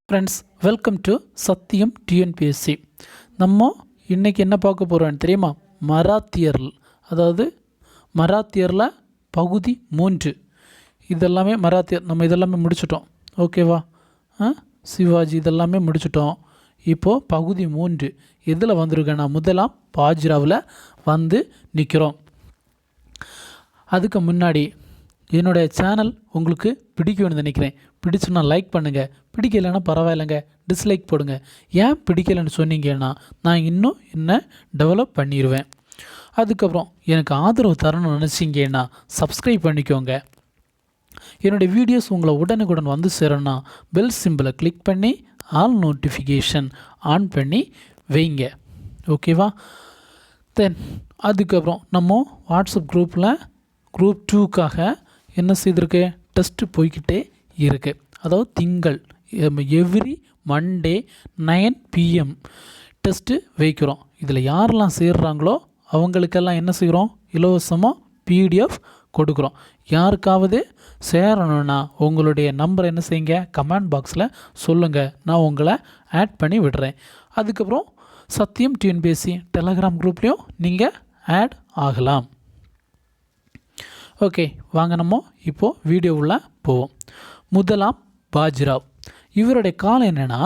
Friends, welcome to சத்தியம் TNPSC. நம்ம இன்றைக்கி என்ன பார்க்க போகிறோன்னு தெரியுமா? மராத்தியரில் பகுதி 3. இதெல்லாமே மராத்தியர் நம்ம இதெல்லாமே முடிச்சிட்டோம். ஓகேவா? சிவாஜி இதெல்லாமே முடிச்சிட்டோம். இப்போது பகுதி 3 எதில் வந்திருக்கேன்னா முதலாம் பாஜிராவில் வந்து நிற்கிறோம். அதுக்கு முன்னாடி என்னுடைய சேனல் உங்களுக்கு பிடிக்கும்னு நினைக்கிறேன். பிடிச்சுன்னா லைக் பண்ணுங்கள், பிடிக்கலைன்னா பரவாயில்லைங்க டிஸ்லைக் போடுங்க. ஏன் பிடிக்கலைன்னு சொன்னீங்கன்னா நான் இன்னும் என்ன டெவலப் பண்ணிடுவேன். அதுக்கப்புறம் எனக்கு ஆதரவு தரணும்னு நினச்சிங்கன்னா சப்ஸ்கிரைப் பண்ணிக்கோங்க. என்னுடைய வீடியோஸ் உங்களை உடனுக்குடன் வந்து சேரணும்னா பெல் சிம்பிளை கிளிக் பண்ணி ஆல் நோட்டிஃபிகேஷன் ஆன் பண்ணி வைங்க. ஓகேவா? தென் அதுக்கப்புறம் நம்ம வாட்ஸ்அப் குரூப்பில் குரூப் 2க்காக என்ன செய்திருக்கு, டெஸ்ட்டு போய்கிட்டே இருக்குது. அதாவது திங்கள் எவ்ரி மண்டே 9 PM டெஸ்ட்டு வைக்கிறோம். இதில் யாரெல்லாம் சேர்றாங்களோ அவங்களுக்கெல்லாம் என்ன செய்கிறோம், இலவசமாக PDF கொடுக்குறோம். யாருக்காவது சேரணுன்னா உங்களுடைய நம்பரை என்ன செய்யுங்க, கமெண்ட் பாக்ஸில் சொல்லுங்கள், நான் உங்களை ஆட் பண்ணி விடுறேன். அதுக்கப்புறம் சத்தியம் டிஎன்பிஎஸ்சி டெலகிராம் குரூப்லேயும் நீங்கள் ஆட் ஆகலாம். ஓகே, வாங்க நம்ம இப்போது வீடியோவில் போவோம். முதலாம் பாஜிராவ், இவருடைய காலம் என்னென்னா,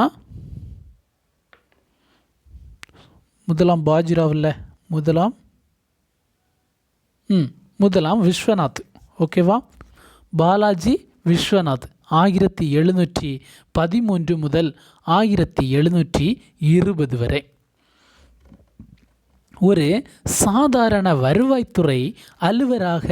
முதலாம் பாஜிராவ் இல்லை, முதலாம் விஸ்வநாத். ஓகேவா? பாலாஜி விஸ்வநாத் 1713 முதல் 1720 வரை ஒரு சாதாரண வருவாய்த்துறை அலுவலராக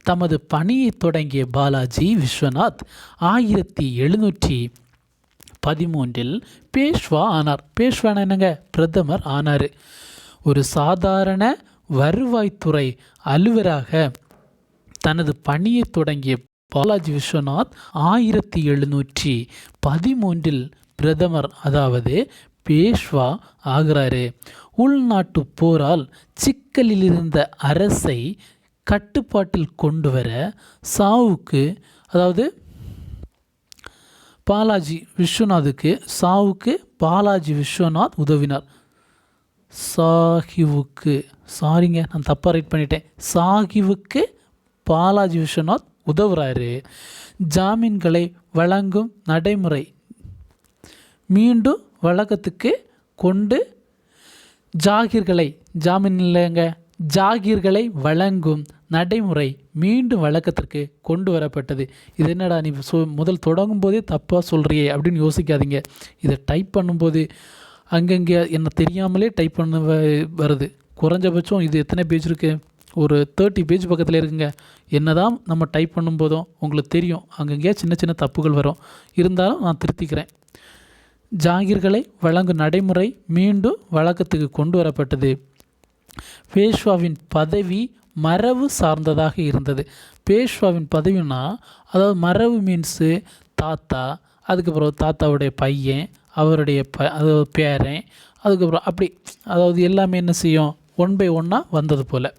தமது பணியை தொடங்கிய பாலாஜி விஸ்வநாத் 1713 பேஷ்வா ஆனார். பேஷ்வா என்னங்க, பிரதமர் ஆனார். ஒரு சாதாரண வருவாய்த்துறை அலுவலராக தனது பணியை தொடங்கிய பாலாஜி விஸ்வநாத் 1713 பிரதமர், அதாவது பேஷ்வா ஆகிறாரு. உள்நாட்டு போரால் சிக்கலில் இருந்த அரசை கட்டுப்பாட்டில் கொண்டு வர சாவுக்கு, அதாவது பாலாஜி விஸ்வநாத்துக்கு சாவுக்கு பாலாஜி விஸ்வநாத் உதவினார். நான் தப்பாக ரைட் பண்ணிட்டேன். சாகிவுக்கு பாலாஜி விஸ்வநாத் உதவுறாரு. ஜாமீன்களை வழங்கும் நடைமுறை மீண்டும் வழக்கத்துக்கு கொண்டு ஜாகீர்களை வழங்கும் நடைமுறை மீண்டும் வழக்கத்திற்கு கொண்டு வரப்பட்டது. இது என்னடா நீ முதல் தொடங்கும் போதே தப்பாக சொல்கிறியே அப்படின்னு யோசிக்காதீங்க. இதை டைப் பண்ணும்போது அங்கங்கே என்ன தெரியாமலே டைப் பண்ண வருது. குறைஞ்சபட்சம் இது எத்தனை பேஜ் இருக்குது, ஒரு 30 பேஜ் பக்கத்தில் இருக்குங்க. என்ன தான் நம்ம டைப் பண்ணும்போதும் உங்களுக்கு தெரியும் அங்கங்கே சின்ன சின்ன தப்புகள் வரும். இருந்தாலும் நான் திருத்திக்கிறேன். ஜாகீர்களை வழங்கும் நடைமுறை மீண்டும் வழக்கத்துக்கு கொண்டு வரப்பட்டது. பேஷ்வாவின் பதவி மரபு சார்ந்ததாக இருந்தது. பேஷ்வாவின் பதவினா, அதாவது மரபு மீன்ஸு தாத்தா, அதுக்கப்புறம் தாத்தாவுடைய பையன், அவருடைய அதாவது பேரன், அதுக்கப்புறம் அப்படி, அதாவது எல்லாமே என்ன செய்யும், 1 by 1 வந்தது போல்.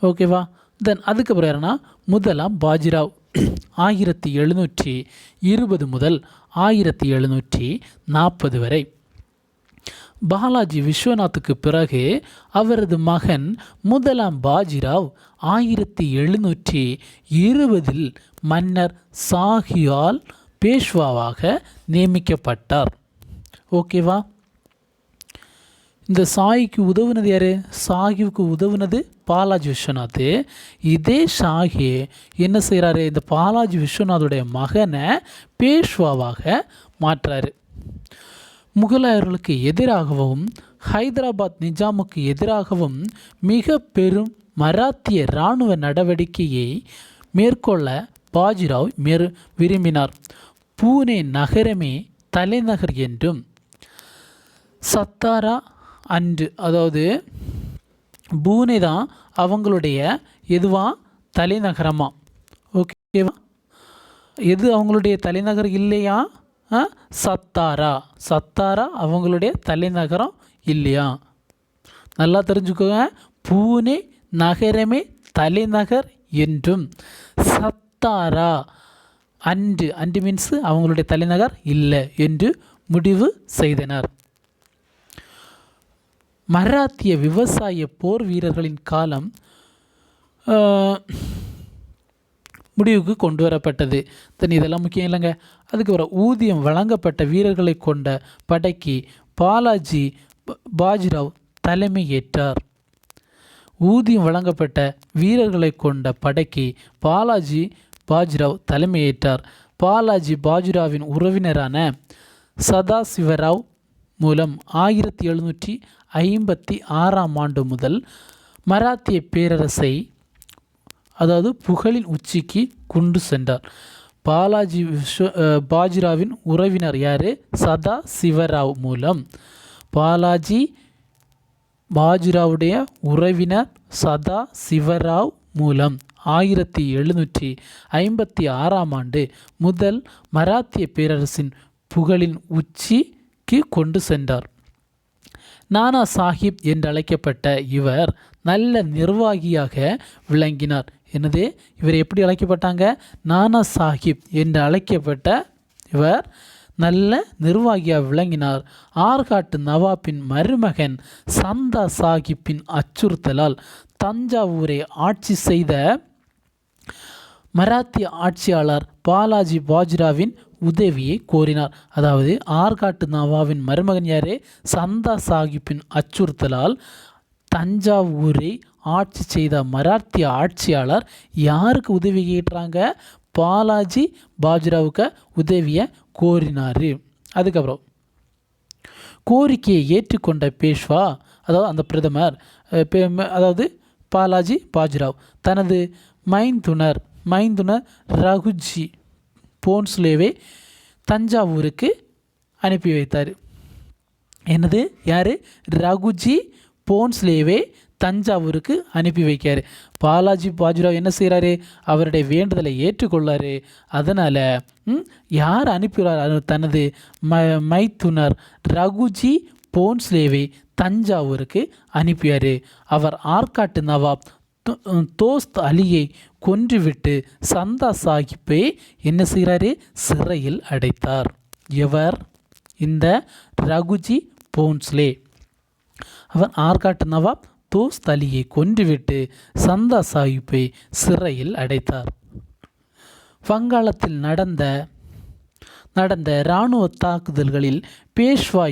ஓகேவா? தென் அதுக்கப்புறம் யாருன்னா முதலாம் பாஜிராவ் 1720 முதல் 1740 வரை. பாலாஜி விஸ்வநாத்துக்கு பிறகு அவரது மகன் முதலாம் பாஜிராவ் 1720 மன்னர் சாஹியால் பேஷ்வாவாக நியமிக்கப்பட்டார். ஓகேவா? இந்த சாகிக்கு உதவுனது யார்? சாகிவுக்கு உதவுனது பாலாஜி விஸ்வநாத். இதே ஷாஹி என்ன செய்கிறாரு, இந்த பாலாஜி விஸ்வநாத்துடைய மகனை பேஷ்வாவாக மாற்றாரு. முகலாயர்களுக்கு எதிராகவும் ஹைதராபாத் நிஜாமுக்கு எதிராகவும் மிக பெரும் மராத்திய இராணுவ நடவடிக்கையை மேற்கொள்ள பாஜிராவ் விரும்பினார். பூனே நகரமே தலைநகர் என்றும் சத்தாரா அதாவது பூனே தான் அவங்களுடைய தலைநகரமா. ஓகேவா? எது அவங்களுடைய தலைநகர் இல்லையா? சத்தாரா அவங்களுடைய தலைநகரம் இல்லையா? நல்லா தெரிஞ்சுக்கோங்க. பூனே நகரமே தலைநகர் என்றும் சத்தாரா அண்டு மீன்ஸ் அவங்களுடைய தலைநகர் இல்லை என்று முடிவு செய்தனர். மராத்திய விவசாய போர் வீரர்களின் காலம் முடிவுக்கு கொண்டு வரப்பட்டது. இதெல்லாம் முக்கியம் இல்லைங்க. அதுக்கப்புறம் ஊதியம் வழங்கப்பட்ட வீரர்களை கொண்ட படைக்கு பாலாஜி பாஜிராவ் தலைமையேற்றார். ஊதியம் வழங்கப்பட்ட வீரர்களை கொண்ட படைக்கு பாலாஜி பாஜிராவ் தலைமையேற்றார். பாலாஜி பாஜிராவின் உறவினரான சதாசிவராவ் மூலம் 1756 முதல் மராத்திய பேரரசை புகழின் உச்சிக்கு கொண்டு சென்றார். பாலாஜி பாஜிராவின் உறவினர் யார்? சதா சிவராவ் மூலம். பாலாஜி பாஜிராவுடைய உறவினர் சதா சிவராவ் மூலம் 1756 முதல் மராத்திய பேரரசின் புகழின் உச்சிக்கு கொண்டு சென்றார். நானா சாஹிப் என்று அழைக்கப்பட்ட இவர் நல்ல நிர்வாகியாக விளங்கினார். என்னது, இவர் எப்படி அழைக்கப்பட்டாங்க? நானா சாஹிப் என்று அழைக்கப்பட்ட இவர் நல்ல நிர்வாகியாக விளங்கினார். ஆர்காட்டு நவாப்பின் மருமகன் சந்தா சாஹிப்பின் அச்சுறுத்தலால் தஞ்சாவூரை ஆட்சி செய்த மராத்திய ஆட்சியாளர் பாலாஜி பாஜிராவின் உதவியை கோரினார். ஆர்காட்டு நவாவின் மருமகன் யாரே? சந்தா சாஹிப்பின் அச்சுறுத்தலால் தஞ்சாவூரை ஆட்சி செய்த மராத்திய ஆட்சியாளர் யாருக்கு உதவி கேட்டாங்க? பாலாஜி பாஜிராவுக்கு உதவியை கோரினார். அதுக்கப்புறம் கோரிக்கையை ஏற்றுக்கொண்ட பேஷ்வா, அந்த பிரதமர் பாலாஜி பாஜிராவ் தனது மைந்துனர் ரகுஜி போன்ஸ்லேவை தஞ்சாவூருக்கு அனுப்பி வைத்தார். என்னது, யார்? ரகுஜி போன்ஸ்லேவை தஞ்சாவூருக்கு அனுப்பி வைக்கார். பாலாஜி பாஜிராவ் என்ன செய்கிறாரு? அவருடைய வேண்டுதலை ஏற்றுக்கொள்ளாரு. அதனால் யார் அனுப்பினார்? தனது மைத்துனர் ரகுஜி போன்ஸ்லேவை தஞ்சாவூருக்கு அனுப்பியார். அவர் ஆர்காட்டு நவாப் தோஸ்த் அலியை கொன்றுவிட்டு சந்தா சாஹிப்பை என்ன செய்கிறாரு? சிறையில் அடைத்தார். எவர்? இந்த ரகுஜி போன்ஸ்லே. அவர் ஆர்காட்டு நவாப் தோஸ்த் அலியை கொன்றுவிட்டு சந்தா சாஹிப்பை சிறையில் அடைத்தார். வங்காளத்தில் நடந்த இராணுவ தாக்குதல்களில் பேஷ்வா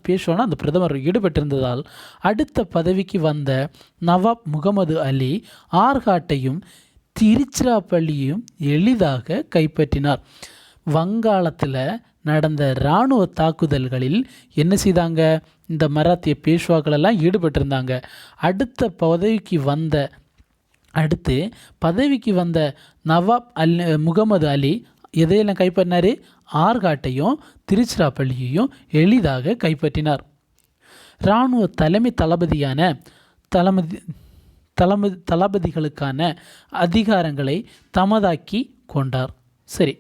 பேஷ்வானா அந்த பிரதமர் ஈடுபட்டிருந்ததால் அடுத்த பதவிக்கு வந்த நவாப் முகமது அலி ஆர்காட்டையும் திருச்சிராப்பள்ளியையும் எளிதாக கைப்பற்றினார். வங்காளத்தில் நடந்த இராணுவ தாக்குதல்களில் என்ன செய்தாங்க? இந்த மராத்திய பேஷ்வாக்களெல்லாம் ஈடுபட்டிருந்தாங்க. அடுத்து பதவிக்கு வந்த நவாப் முகமது அலி எதையெல்லாம் கைப்பற்றினார்? ஆர்காட்டையும் திருச்சிராப்பள்ளியையும் எளிதாக கைப்பற்றினார். இராணுவ தளபதிகளுக்கான அதிகாரங்களை தமதாக்கி கொண்டார். சரி,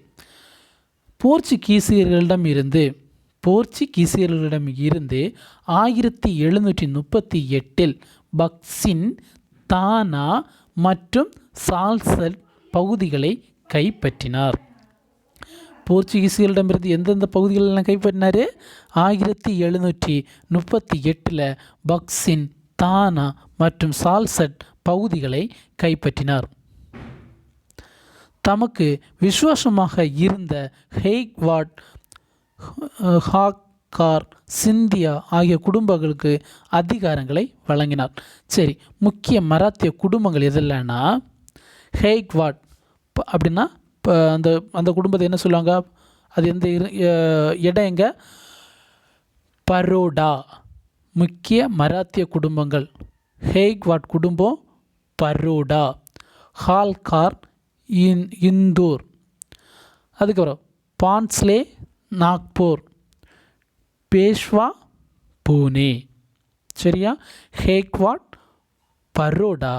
போர்ச்சுகீசியர்களிடம் இருந்து 1738 பக்சின், தானா மற்றும் சால்சட் பகுதிகளை கைப்பற்றினார். போர்ச்சுகீசியர்களிடமிருந்து எந்தெந்த பகுதிகளெல்லாம் கைப்பற்றினார்? 1738 பக்சின், தானா மற்றும் சால்சட் பகுதிகளை கைப்பற்றினார். தமக்கு விசுவாசமாக இருந்த ஹெய்க்வாட், ஹாக்கார், சிந்தியா ஆகிய குடும்பங்களுக்கு அதிகாரங்களை வழங்கினார். சரி, முக்கிய மராத்திய குடும்பங்கள் எதெல்லாம்னா ஹெய்க்வாட் அப்படின்னா அந்த குடும்பத்தை என்ன சொல்லுவாங்க? அது எந்த இடம்? எங்க? பரோடா. முக்கிய மராத்திய குடும்பங்கள் ஹெய்க்வாட் குடும்பம் பரோடா. ஹால்கார் இந்தூர். அதுக்கப்புறம் பான்ஸ்லே நாக்பூர். பேஷ்வா பூனே. சரியா? ஹெய்க்வாட், பரோடா,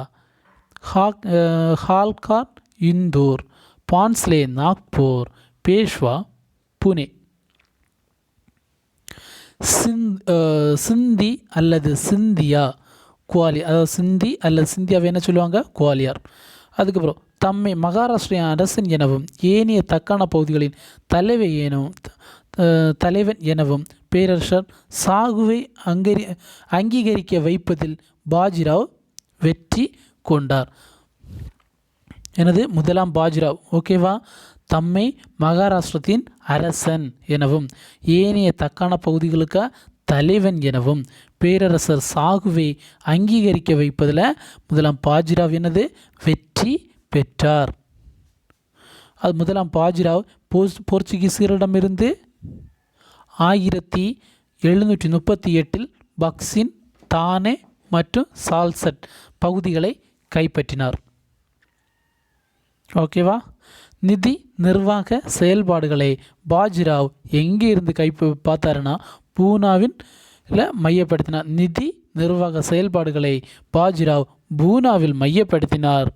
ஹால்கார் இந்தூர், பான்ஸ்லே நாக்பூர், பேஷ்வா புனே. சிந்தி அல்லது சிந்தியா குவாலியர். சிந்தி அல்லது சிந்தியாவை என்ன சொல்லுவாங்க? குவாலியர். அதுக்கப்புறம் தம்மை மகாராஷ்டிரிய அரசன் எனவும் ஏனைய தக்கான பகுதிகளின் தலைவன் எனவும் பேரரசர் சாகுவை அங்கீகரிக்க வைப்பதில் பாஜிராவ் வெற்றி கொண்டார். எனது முதலாம் பாஜிராவ் ஓகேவா, தம்மை மகாராஷ்டிரத்தின் அரசன் எனவும் ஏனைய தக்கான பகுதிகளுக்கு தலைவன் எனவும் பேரரசர் சாகுவை அங்கீகரிக்க வைப்பதில் முதலாம் பாஜிராவ் எனது வெற்றி பெற்றார். அது முதலாம் பாஜிராவ் போர்ச்சுகீசியரிடமிருந்து 1738 பக்சின், தானே மற்றும் சால்சட் பகுதிகளை கைப்பற்றினார். ஓகேவா. நிதி நிர்வாக செயல்பாடுகளை பாஜிராவ் எங்கே இருந்து பார்த்தாருன்னா பூனாவில் மையப்படுத்தினார். நிதி நிர்வாக செயல்பாடுகளை பாஜிராவ் பூனாவில் மையப்படுத்தினார்.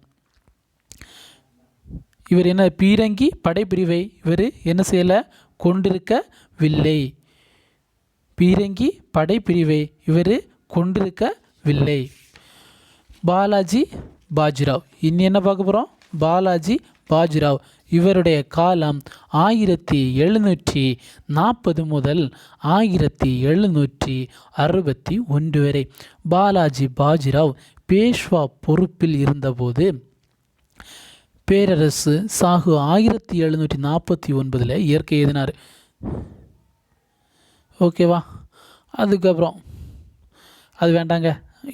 இவர் என்ன பீரங்கி படைப்பிரிவை இவர் என்ன செய்யலை கொண்டிருக்கவில்லை. பீரங்கி படைப்பிரிவை இவர் கொண்டிருக்கவில்லை. பாலாஜி பாஜிராவ், இன்னும் என்ன பார்க்க போகிறோம், பாலாஜி பாஜிராவ். இவருடைய காலம் 1740 முதல் 1761 வரை. பாலாஜி பாஜிராவ் பேஷ்வா பொறுப்பில் இருந்தபோது பேரரசு சாகு 1749 இயற்கை எழுதினார். ஓகேவா. அதுக்கப்புறம் அது வேண்டாங்க,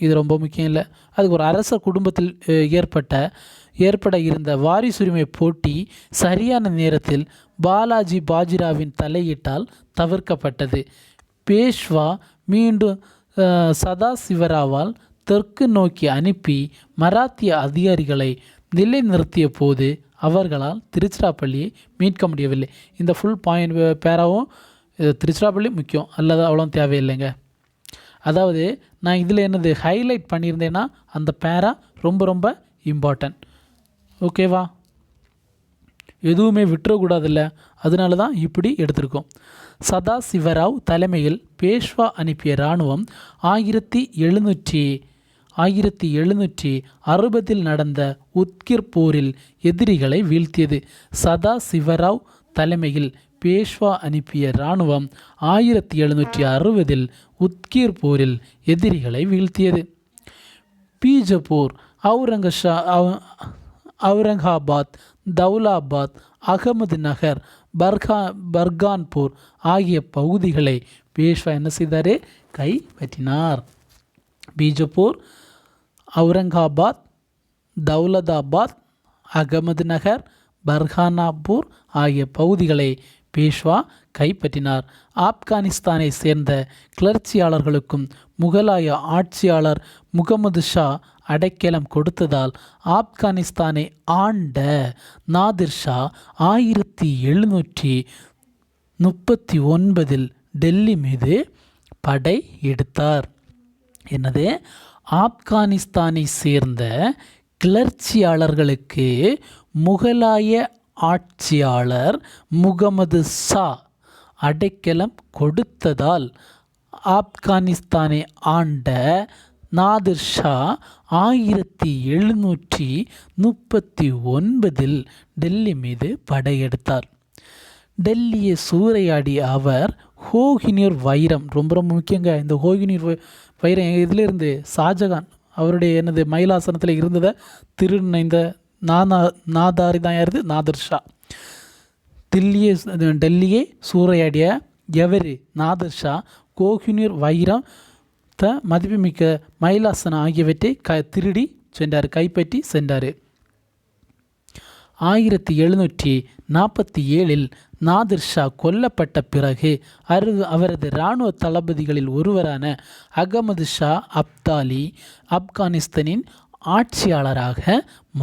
இது ரொம்ப முக்கியம் இல்லை. அதுக்கு ஒரு அரச குடும்பத்தில் ஏற்பட இருந்த வாரிசுரிமை போட்டி சரியான நேரத்தில் பாலாஜி பாஜிராவின் தலையீட்டால் தவிர்க்கப்பட்டது. பேஷ்வா மீண்டும் சதாசிவராவால் தெற்கு நோக்கி அனுப்பி மராத்திய அதிகாரிகளை நிலைநிறுத்திய போது அவர்களால் திருச்சிராப்பள்ளியை மீட்க முடியவில்லை. இந்த ஃபுல் பாயிண்ட் பேராவும் திருச்சிராப்பள்ளி முக்கியம், அல்லது அவ்வளோ தேவையில்லைங்க. அதாவது நான் இதில் என்னது ஹைலைட் பண்ணியிருந்தேன்னா அந்த பேரா ரொம்ப ரொம்ப இம்பார்ட்டன்ட். ஓகேவா, எதுவுமே விட்டுறக்கூடாதில்ல, அதனால தான் இப்படி எடுத்திருக்கோம். சதாசிவராவ் தலைமையில் பேஷ்வா அனுப்பிய இராணுவம் 1760 நடந்த உத்கிர் போரில் எதிரிகளை வீழ்த்தியது. சதாசிவராவ் தலைமையில் பேஷ்வா அனுப்பிய இராணுவம் 1760 உத்கீர் போரில் எதிரிகளை வீழ்த்தியது. பீஜப்பூர், அவுரங்காபாத், தௌலாபாத், அகமது நகர், பர்கான்பூர் ஆகிய பகுதிகளை பேஷ்வா என்ன செய்தார், கைப்பற்றினார். பீஜப்பூர், அவுரங்காபாத், தௌலதாபாத், அகமது நகர், பர்கானாப்பூர் ஆகிய பகுதிகளை பேஷ்வா கைப்பற்றினார். ஆப்கானிஸ்தானை சேர்ந்த கிளர்ச்சியாளர்களுக்கும் முகலாய ஆட்சியாளர் முகமது ஷா அடைக்கலம் கொடுத்ததால் ஆப்கானிஸ்தானை ஆண்ட நாதிர் ஷா 1739 டெல்லி மீது படை எடுத்தார். என்னது, ஆப்கானிஸ்தானை சேர்ந்த கிளர்ச்சியாளர்களுக்கு முகலாய ஆட்சியாளர் முகமது ஷா அடைக்கலம் கொடுத்ததால் ஆப்கானிஸ்தானை ஆண்ட நாதிர் ஷா 1739 டெல்லி மீது படையெடுத்தார். டெல்லியை சூறையாடிய அவர் கோஹினூர் வைரம், ரொம்ப ரொம்ப முக்கியங்க. இந்த கோஹினூர் வைரம் இதிலிருந்து ஷாஜகான் அவருடைய எனது மயிலாசனத்தில் இருந்ததை திருநைந்த நாதாரி தான் யாருது, நாதிர் ஷா. டெல்லியை சூறையாடிய எவர், நாதிர் ஷா கோஹினூர் வைரம் மதிப்புமிக்க மயிலாசனம் ஆகியவற்றை திருடி சென்றார், கைப்பற்றி சென்றார். 1747 நாதிர் ஷா கொல்லப்பட்ட பிறகு அவரது இராணுவ தளபதிகளில் ஒருவரான அகமது ஷா அப்தாலி ஆப்கானிஸ்தானின் ஆட்சியாளராக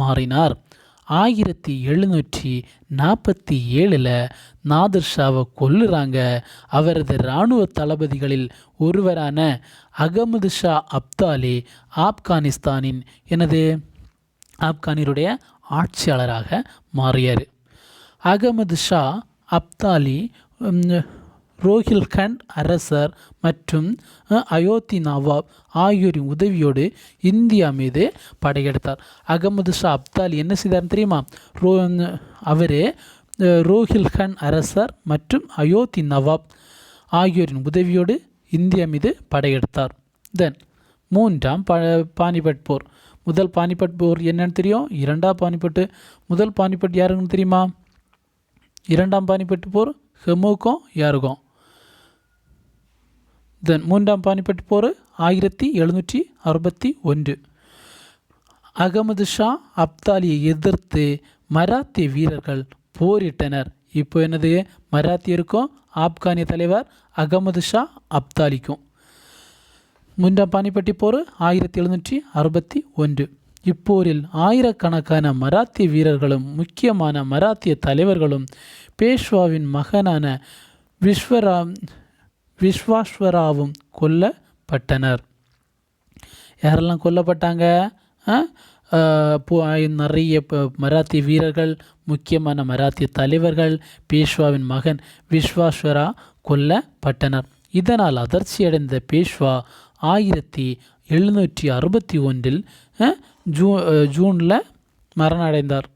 மாறினார். 1747 நாதிர் ஷாவை கொல்லுறாங்க. அவரது இராணுவ தளபதிகளில் ஒருவரான அகமது ஷா அப்தாலி ஆப்கானிஸ்தானின் ஆப்கானியருடைய ஆட்சியாளராக மாறியார். அகமது ஷா அப்தாலி ரோஹில்கண்ட் அரசர் மற்றும் அயோத்தி நவாப் ஆகியோரின் உதவியோடு இந்தியா மீது படையெடுத்தார். அகமது ஷா அப்தாலி என்ன செய்தார் தெரியுமா? அவர் ரோஹில்கண்ட் அரசர் மற்றும் அயோத்தி நவாப் ஆகியோரின் உதவியோடு இந்தியா மீது படையெடுத்தார். தென் மூன்றாம் பானிபட் போர். முதல் பானிபட் போர் என்னன்னு தெரியும்? இரண்டாம் பானிபட்டு. முதல் பானிபட் யாருக்குன்னு தெரியுமா? இரண்டாம் பானிபட்டு போர் ஹெமோக்கும் யாருக்கும். தென் மூன்றாம் பானிபட் போர் 1761. அகமது ஷா அப்தாலியை எதிர்த்து மராத்திய வீரர்கள் போரிட்டனர். இப்போ என்னது? மராத்தியருக்கும் ஆப்கானிய தலைவர் அகமது ஷா அப்தாலிக்கும். மூன்றாம் பானிபட்டி போர் 1761. இப்போரில் ஆயிரக்கணக்கான மராத்திய வீரர்களும் முக்கியமான மராத்திய தலைவர்களும் பேஷ்வாவின் மகனான விஸ்வாஸ்வராவும் கொல்லப்பட்டனர். யாரெல்லாம் கொல்லப்பட்டாங்க? நிறைய மராத்திய வீரர்கள், முக்கியமான மராத்திய தலைவர்கள், பேஷ்வாவின் மகன் விஸ்வாஸ்வரா கொல்லப்பட்டனர். இதனால் அதிர்ச்சியடைந்த பேஷ்வா 1761 ஜூனில் மரணம் அடைந்தார்.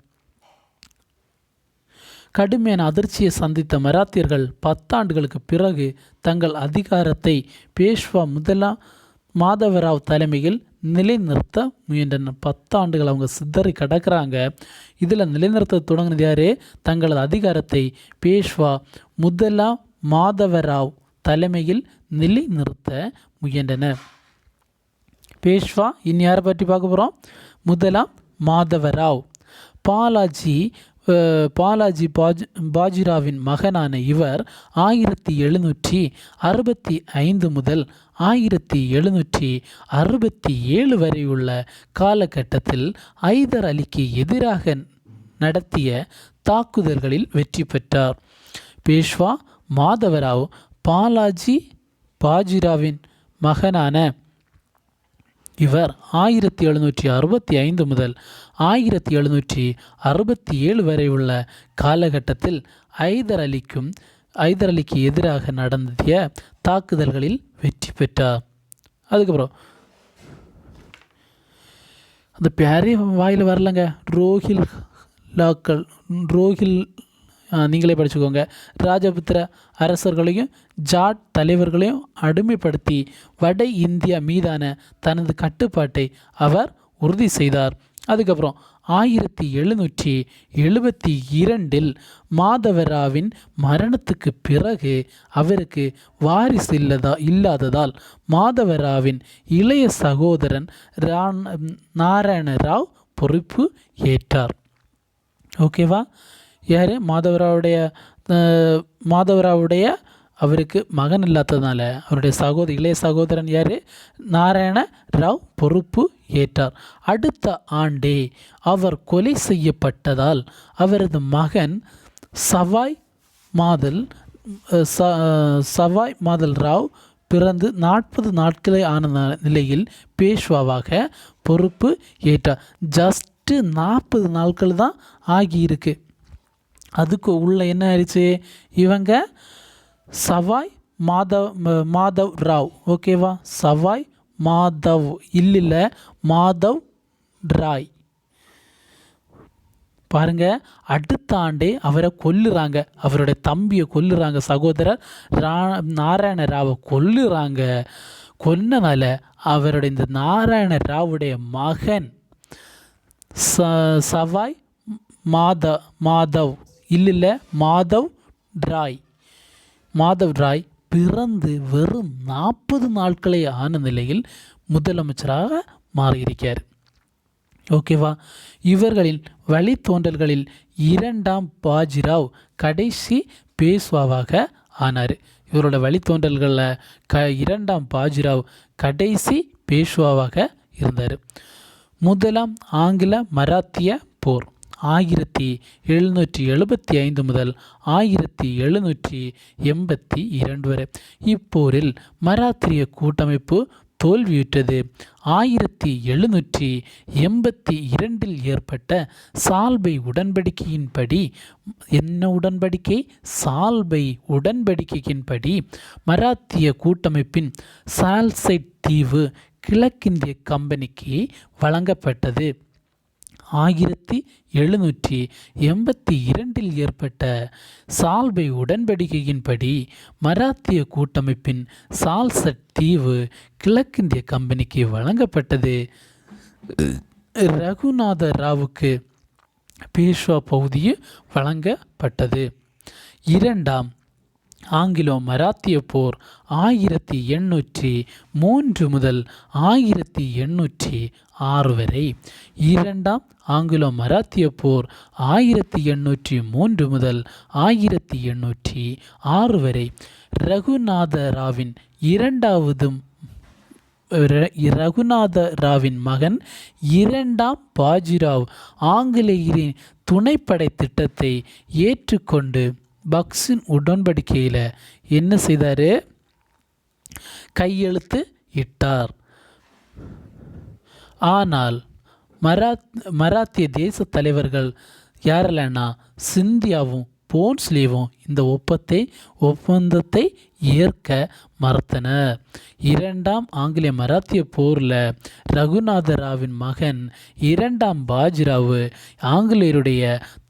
கடுமையான அதிர்ச்சியை சந்தித்த மராத்தியர்கள் 10 ஆண்டுகளுக்கு பிறகு தங்கள் அதிகாரத்தை பேஷ்வா முதலாம் மாதவராவ் தலைமையில் நிலைநிறுத்த முயன்றனர். 10 ஆண்டுகள் அவங்க சிதறி கிடக்கிறாங்க. இதில் நிலைநிறுத்த தொடங்கினது யார்? தங்களது அதிகாரத்தை பேஷ்வா முதலாம் மாதவராவ் தலைமையில் நிலைநிறுத்த முயன்றனர். பேஷ்வா இனி யாரை பற்றி பார்க்க போகிறோம்? முதலாம் மாதவராவ். பாலாஜி பாஜிராவின் மகனான இவர் 1765 முதல் 1767 வரை உள்ள காலகட்டத்தில் ஐதர் அலிக்கு எதிராக நடத்திய தாக்குதல்களில் வெற்றி பெற்றார். பேஷ்வா மாதவராவ் பாலாஜி பாஜிராவின் மகனான இவர் 1765 முதல் 1767 வரை உள்ள காலகட்டத்தில் ஐதர் அலிக்கு எதிராக நடத்திய தாக்குதல்களில் வெற்றி பெற்றார். அதுக்கப்புறம் அந்த பேரே வாயில் வரலங்க. ரோஹில் நீங்களே படிச்சுக்கோங்க. ராஜபுத்திர அரசர்களையும் ஜாட் தலைவர்களையும் அடிமைப்படுத்தி வட இந்தியா மீதான தனது கட்டுப்பாட்டை அவர் உறுதி செய்தார். அதுக்கப்புறம் 1772 மாதவராவின் மரணத்துக்கு பிறகு அவருக்கு வாரிசு இல்லாததால் மாதவராவின் இளைய சகோதரன் நாராயணராவ் பொறுப்பு ஏற்றார். ஓகேவா? யார்? மாதவராவுடைய அவருக்கு மகன் இல்லாததுனால அவருடைய இளைய சகோதரன் யார்? நாராயண ராவ் பொறுப்பு ஏற்றார். அடுத்த ஆண்டே அவர் கொலை செய்யப்பட்டதால் அவரது மகன் சவாய் மாதல் ராவ் பிறந்து 40 நாட்களே ஆன நிலையில் பேஷ்வாவாக பொறுப்பு ஏற்றார். ஜஸ்ட்டு 40 நாட்கள் தான் ஆகியிருக்கு. அதுக்கு உள்ள என்ன ஆயிடுச்சு? இவங்க சவாய் மாதவ் ராவ். ஓகேவா? சவாய் மாதவ் இல்லை மாதவ் ராய். பாருங்க, அடுத்த ஆண்டே அவரை கொல்லுறாங்க. அவருடைய தம்பியை கொல்லுறாங்க. சகோதரர் நாராயண ராவை கொல்லுறாங்க. கொன்னனால அவருடைய இந்த நாராயண ராவுடைய மகன் சவாய் மாதவ் இல்லை மாதவ் ராய் பிறந்து வெறும் 40 நாட்களே ஆன நிலையில் முதலமைச்சராக மாறியிருக்கார். ஓகேவா? இவர்களின் வழித்தோன்றல்களில் 2ஆம் பாஜிராவ் கடைசி பேஷ்வாவாக ஆனார். இவரோட வழித்தோன்றல்களில் 2ஆம் பாஜிராவ் கடைசி பேஷ்வாவாக இருந்தார். முதலாம் ஆங்கில மராத்திய போர் 1775 முதல் 1782 வரை. இப்போரில் மராத்திய கூட்டமைப்பு தோல்வியுற்றது. 1782 ஏற்பட்ட சால்பை உடன்படிக்கையின்படி, என்ன உடன்படிக்கை? சால்பை உடன்படிக்கையின்படி மராத்திய கூட்டமைப்பின் சால்சைட் தீவு கிழக்கிந்திய கம்பெனிக்கு வழங்கப்பட்டது. 1782 ஏற்பட்ட சால்பை உடன்படிக்கையின்படி மராத்திய கூட்டமைப்பின் சால்சட் தீவு கிழக்கிந்திய கம்பெனிக்கு வழங்கப்பட்டது. ரகுநாத ராவுக்கு பேஷ்வா பகுதி வழங்கப்பட்டது. இரண்டாம் ஆங்கிலோ மராத்திய போர் 1803 முதல் 1806 வரை. இரண்டாம் ஆங்கிலோ மராத்திய போர் 1803 முதல் 1806 வரை. ரகுநாதராவின் மகன் இரண்டாம் பாஜிராவ் ஆங்கிலேயரின் துணைப்படை திட்டத்தை ஏற்றுக்கொண்டு பக்சின் உடன்படிக்கையில் என்ன செய்தார்? கையெழுத்து இட்டார். ஆனால் மராத்திய தேச தலைவர்கள் யாரெல்லாம்னா சிந்தியாவும் போன்ஸ்லேவும் இந்த ஒப்பந்தத்தை ஏற்க மறுத்தனர். இரண்டாம் ஆங்கிலேய மராத்திய போரில் ரகுநாதராவின் மகன் இரண்டாம் பாஜிராவு ஆங்கிலேயருடைய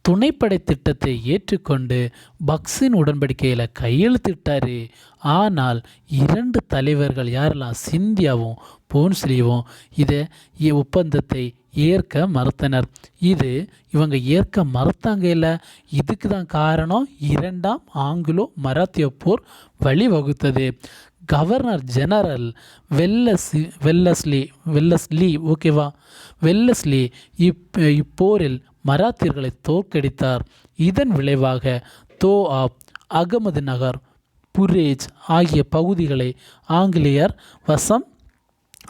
துணைப்படை திட்டத்தை ஏற்றுக்கொண்டு பக்சின் உடன்படிக்கையில் கையெழுத்திட்டார். ஆனால் இரண்டு தலைவர்கள் யாரெல்லாம் சிந்தியாவும் போன்ஸ்லேவும் இதை ஒப்பந்தத்தை ஏற்க மறுத்தனர். இவங்க ஏற்க மறுத்தாங்க இல்லை, இதுக்கு தான் காரணம் இரண்டாம் ஆங்கிலோ மராத்திய போர் வழிவகுத்தது. கவர்னர் ஜெனரல் வெல்லஸ்லி இப்போரில் மராத்தியர்களை தோற்கடித்தார். இதன் விளைவாக தோஆப், அகமது நகர், புரேஜ் ஆகிய பகுதிகளை ஆங்கிலேயர் வசம்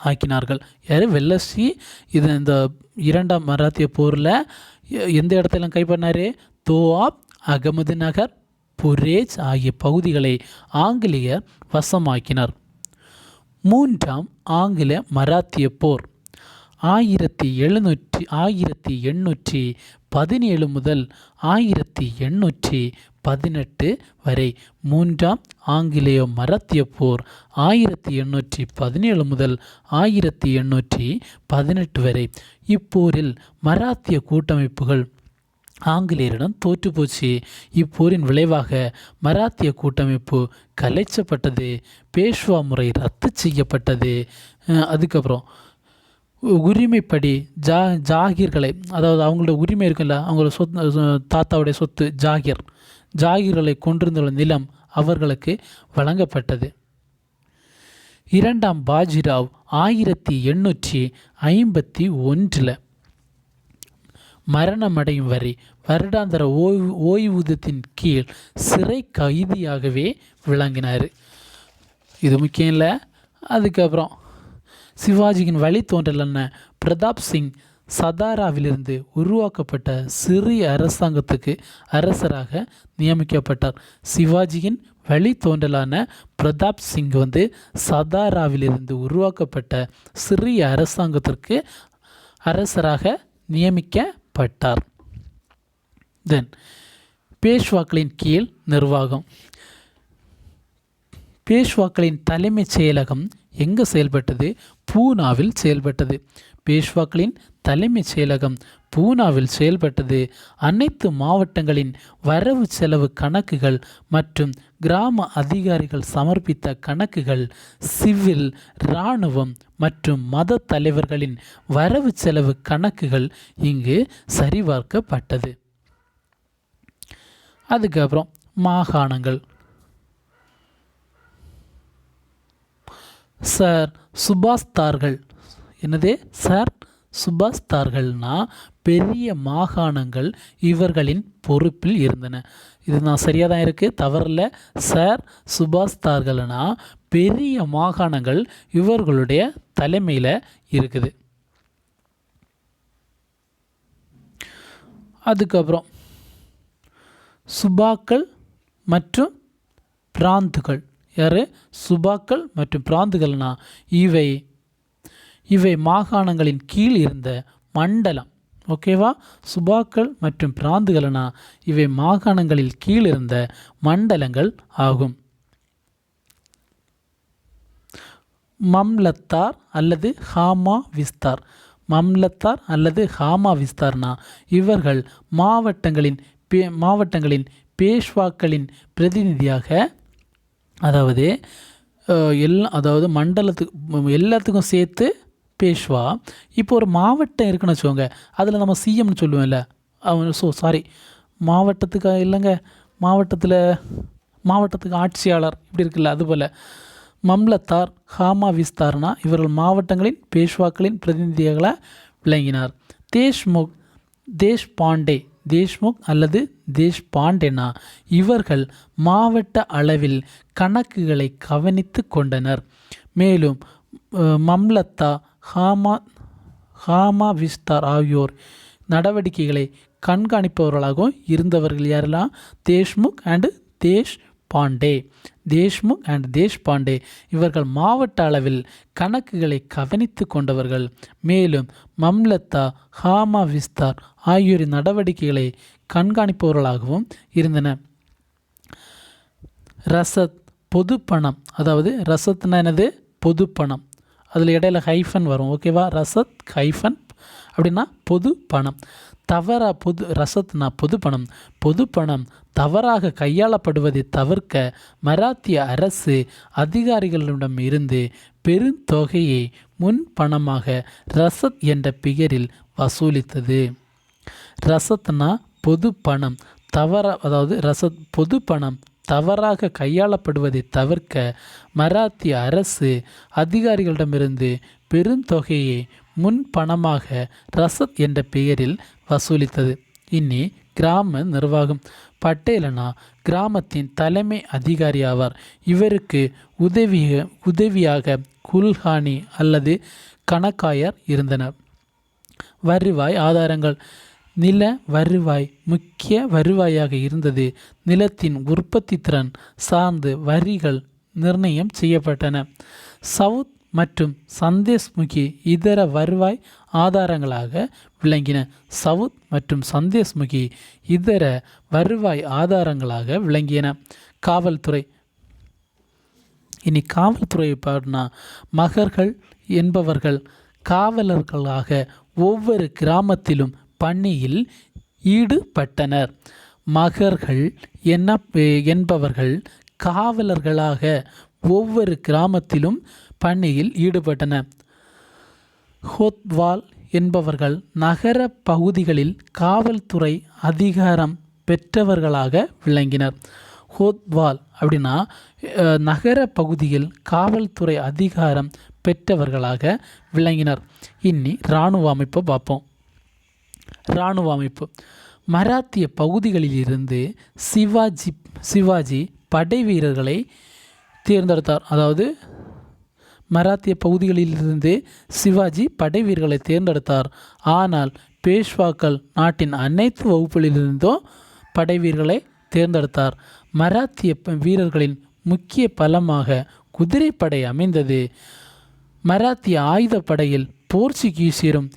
ஆக்கினார்கள். யார்? வெல்லஸ்லி. இந்த இரண்டாம் மராத்திய போரில் எந்த இடத்துல கைப்பற்றினார்? தோஆப், அகமது நகர், புரேஜ் ஆகிய பகுதிகளை ஆங்கிலேயர் வசமாக்கினார். மூன்றாம் ஆங்கில மராத்திய போர் 1817 முதல் 1818 வரை. மூன்றாம் ஆங்கிலேய மராத்திய போர் 1817 முதல் 1818 வரை. இப்போரில் மராத்திய கூட்டமைப்புகள் ஆங்கிலேயரிடம் தோற்றுப்போச்சு. இப்போரின் விளைவாக மராத்திய கூட்டமைப்பு கலைச்சப்பட்டது. பேஷ்வா முறை ரத்து செய்யப்பட்டது. அதுக்கப்புறம் உரிமைப்படி ஜாகீர்களை, அதாவது அவங்களோட உரிமை இருக்குல்ல, அவங்களோட தாத்தாவுடைய சொத்து ஜாகீர்களை கொண்டிருந்த நிலம் அவர்களுக்கு வழங்கப்பட்டது. இரண்டாம் பாஜிராவ் 1851 மரணமடையும் வரை வருடாந்திர ஓய்வூதியத்தின் கீழ் சிறை கைதியாகவே விளங்கினார். இது முக்கியம் இல்லை. அதுக்கப்புறம் சிவாஜியின் வழித்தோன்றலான பிரதாப் சிங் சதாராவிலிருந்து உருவாக்கப்பட்ட சிறிய அரசாங்கத்துக்கு அரசராக நியமிக்கப்பட்டார். சிவாஜியின் வழித்தோன்றலான பிரதாப் சிங் சதாராவிலிருந்து உருவாக்கப்பட்ட சிறிய அரசாங்கத்திற்கு அரசராக நியமிக்கப்பட்டார். பேஷ்வாக்களின் கீழ் நிர்வாகம். பேஷ்வாக்களின் தலைமைச் செயலகம் எங்கே செயல்பட்டது? பூனாவில் செயல்பட்டது. பேஷ்வாக்களின் தலைமைச் செயலகம் பூனாவில் செயல்பட்டது. அனைத்து மாவட்டங்களின் வரவு செலவு கணக்குகள் மற்றும் கிராம அதிகாரிகள் சமர்ப்பித்த கணக்குகள், சிவில், இராணுவம் மற்றும் மத தலைவர்களின் வரவு செலவு கணக்குகள் இங்கு சரிபார்க்கப்பட்டது. அதுக்கப்புறம் மாகாணங்கள். சார் சுபாஸ்தார்கள். என்னது? சார் சுபாஸ்தார்கள்னா பெரிய மாகாணங்கள் இவர்களின் பொறுப்பில் இருந்தன. இது நான் சரியாக தான் இருக்குது, தவறில்லை. சார் சுபாஸ்தார்கள்னா பெரிய மாகாணங்கள் இவர்களுடைய தலைமையில் இருக்குது. அதுக்கப்புறம் சுபாக்கள் மற்றும் பிராந்துகள். யார்? சுபாக்கள் மற்றும் பிராந்துகள்னா இவை இவை மாகாணங்களின் கீழ் இருந்த மண்டலம். ஓகேவா? சுபாக்கள் மற்றும் பிராந்துகள்னா இவை மாகாணங்களில் கீழ் இருந்த மண்டலங்கள் ஆகும். மம்லத்தார் அல்லது ஹாமா விஸ்தார். மம்லத்தார் அல்லது ஹாமா விஸ்தார்னா இவர்கள் மாவட்டங்களின் பேஷ்வாக்களின் பிரதிநிதியாக, அதாவது மண்டலத்துக்கு எல்லாத்துக்கும் சேர்த்து பேஷ்வா. இப்போ ஒரு மாவட்டம் இருக்குன்னு வச்சுக்கோங்க, அதில் நம்ம சிஎம்னு சொல்லுவோம்ல, மாவட்டத்துக்கு இல்லைங்க, மாவட்டத்துக்கு ஆட்சியாளர் இப்படி இருக்குல்ல, அதுபோல் மம்லத்தார் ஹாமா விஸ்தார்னா இவர்கள் மாவட்டங்களின் பேஷ்வாக்களின் பிரதிநிதிகளை விளங்கினார். தேஷ்முக் அல்லது தேஷ்பாண்டேனா இவர்கள் மாவட்ட அளவில் கணக்குகளை கவனித்து கொண்டனர். மேலும் மம்லத்தா ஹாமா விஸ்தார் ஆகியோர் நடவடிக்கைகளை கண்காணிப்பவர்களாகவும் இருந்தவர்கள். யாரெல்லாம்? தேஷ்முக் அண்ட் தேஷ்பாண்டே இவர்கள் மாவட்ட அளவில் கணக்குகளை கவனித்து கொண்டவர்கள். மேலும் மம்லத்தா ஹாமா விஸ்தார் ஆகியோரின் நடவடிக்கைகளை கண்காணிப்பவர்களாகவும் இருந்தனர். ரசத் பொது பணம், அதாவது ரசத்னா என்னது? பொது பணம். அதில் இடையில ஹைஃபன் வரும். ஓகேவா? ரசத் ஹைஃபன் அப்படின்னா பொது பணம். ரசத்னா பொது பணம். பொது பணம் தவறாக கையாளப்படுவதை தவிர்க்க மராத்திய அரசு அதிகாரிகளிடம் இருந்து பெருந்தொகையை முன் பணமாக ரசத் என்ற பெயரில் வசூலித்தது. ரசத்னா பொது பணம் பொது பணம் தவறாக கையாளப்படுவதை தவிர்க்க மராத்திய அரசு அதிகாரிகளிடமிருந்து பெருந்தொகையை முன் பணமாக ரசத் என்ற பெயரில் வசூலித்தது. இனி கிராம நிர்வாகம். பட்டேலனா கிராமத்தின் தலைமை அதிகாரி ஆவார். இவருக்கு உதவியாக குல்ஹானி அல்லது கணக்காயர் இருந்தனர். வருவாய் ஆதாரங்கள். நில வருவாய் முக்கிய வருவாயாக இருந்தது. நிலத்தின் உற்பத்தி திறன் சார்ந்து வரிகள் நிர்ணயம் செய்யப்பட்டன. சவுத் மற்றும் சந்தேஷ்முகி இதர வருவாய் ஆதாரங்களாக விளங்கின. சவுத் மற்றும் சந்தேஷ்முகி இதர வருவாய் ஆதாரங்களாக விளங்கின. காவல்துறை. இனி காவல்துறையை பாருன்னா, மகர்கள் என்பவர்கள் காவலர்களாக ஒவ்வொரு கிராமத்திலும் பணியில் ஈடுபட்டனர். மகர்கள் என்பவர்கள் காவலர்களாக ஒவ்வொரு கிராமத்திலும் பணியில் ஈடுபட்டனர். ஹோத்வால் என்பவர்கள் நகர பகுதிகளில் காவல்துறை அதிகாரம் பெற்றவர்களாக விளங்கினர். ஹோத்வால் அப்படின்னா நகர பகுதியில் காவல்துறை அதிகாரம் பெற்றவர்களாக விளங்கினர். இனி இராணுவ அமைப்பை பார்ப்போம். இராணுவ அமைப்பு. மராத்திய பகுதிகளிலிருந்து சிவாஜி படை வீரர்களை தேர்ந்தெடுத்தார். அதாவது மராத்திய பகுதிகளிலிருந்து சிவாஜி படை வீரர்களை தேர்ந்தெடுத்தார். ஆனால் பேஷ்வாக்கள் நாட்டின் அனைத்து வகுப்புகளிலிருந்தும் படை வீரர்களை தேர்ந்தெடுத்தார். மராத்திய வீரர்களின் முக்கிய பலமாக குதிரைப்படை அமைந்தது. மராத்திய ஆயுதப்படையில் போர்ச்சுகீசியரும்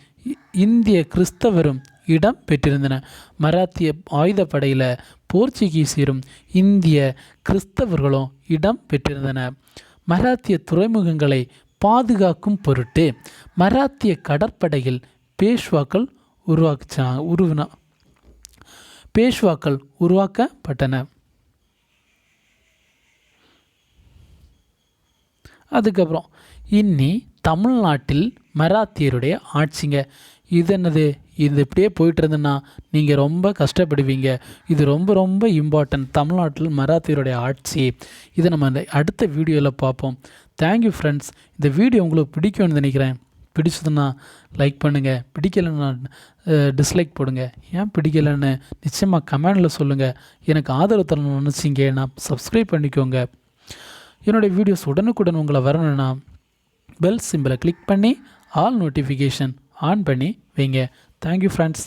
இந்திய கிறிஸ்தவரும் இடம் பெற்றிருந்தன. மராத்திய ஆயுதப்படையில் போர்ச்சுகீசியரும் இந்திய கிறிஸ்தவர்களும் இடம் பெற்றிருந்தன. மராத்திய துறைமுகங்களை பாதுகாக்கும் பொருட்டு மராத்திய கடற்படையில் பேஷ்வாக்கள் உருவாக்கப்பட்டன. அதுக்கப்புறம் இன்னி தமிழ்நாட்டில் மராத்தியருடைய ஆட்சிங்க. இது என்னது? இது இப்படியே போயிட்டு இருந்ததுன்னா நீங்கள் ரொம்ப கஷ்டப்படுவீங்க. இது ரொம்ப ரொம்ப இம்பார்ட்டன்ட். தமிழ்நாட்டில் மராத்தியருடைய ஆட்சி. இதை நம்ம அடுத்த வீடியோவில் பார்ப்போம். Thank you friends. இந்த வீடியோ உங்களுக்கு பிடிக்கும்னு நினைக்கிறேன். பிடிச்சதுன்னா லைக் பண்ணுங்கள், பிடிக்கலைன்னா டிஸ்லைக் போடுங்க. ஏன் பிடிக்கலைன்னு நிச்சயமாக கமெண்டில் சொல்லுங்கள். எனக்கு ஆதரவு தரணும்னு நினச்சிங்கன்னா சப்ஸ்கிரைப் பண்ணிக்கோங்க. என்னுடைய வீடியோஸ் உடனுக்குடன் உங்களை வரணுன்னா பெல் சிம்பிளை கிளிக் பண்ணி ஆல் நோட்டிஃபிகேஷன் ஆன் பண்ணி வைங்க. Thank you friends.